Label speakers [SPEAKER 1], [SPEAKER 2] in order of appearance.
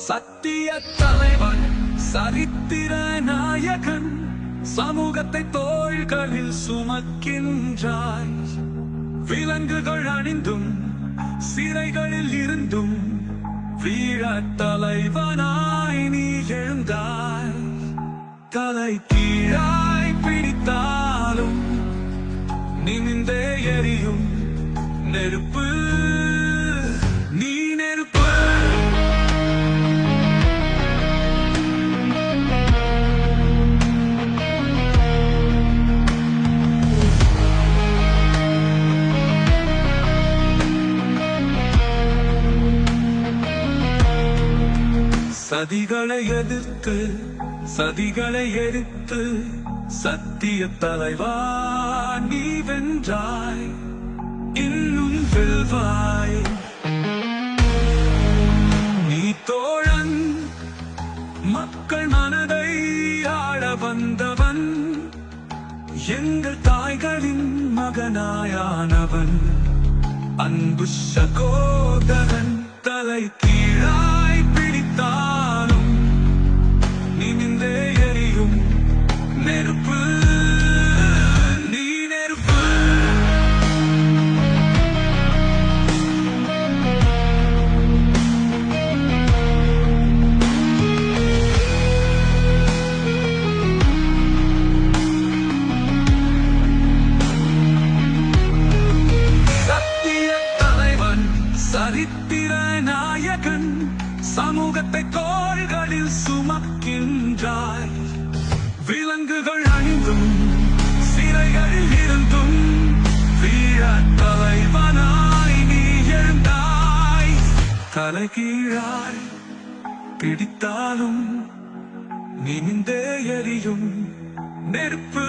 [SPEAKER 1] சத்திய தலைவன், சரித்திர நாயகன், சமூகத்தை தோள்களில் சுமக்கின்றாய். விலங்குகள் அணிந்தும் சிறைகளில் இருந்தும் வீர தலைவனாய் நீ எழுந்தாய். தலை கீழாய் பிடித்தாலும் நிமிந்தே எரியும் நெருப்பு, நீ நெருப்பு. சதிகளை எதிர்த்து சதிகளை எரித்து சத்திய தலைவா நீ வென்றாய், இன்னும் வெல்வாய். நீ தோழன், மக்கள் மனதை ஆள வந்தவன், எங்கள் தாய்களின் மகனாயானவன், அன்பு சகோதரன். தலை கீழாய் பிடித்தாலும் நிமிந்தே எரியும் நெருப்பு, நீ நெருப்பு. சத்திய தலைவன், சரித்திர நாயகன், சமூகத்தை தோள்களில் சுமக்கின்றாய். விலங்குகள் அணிந்தும் சிறைகளில் இருந்தும் வீர தலைவனாய் நீ எழுந்தாய். தலைகீழாய் பிடித்தாலும் நிமிந்தே எரியும் நெருப்பு.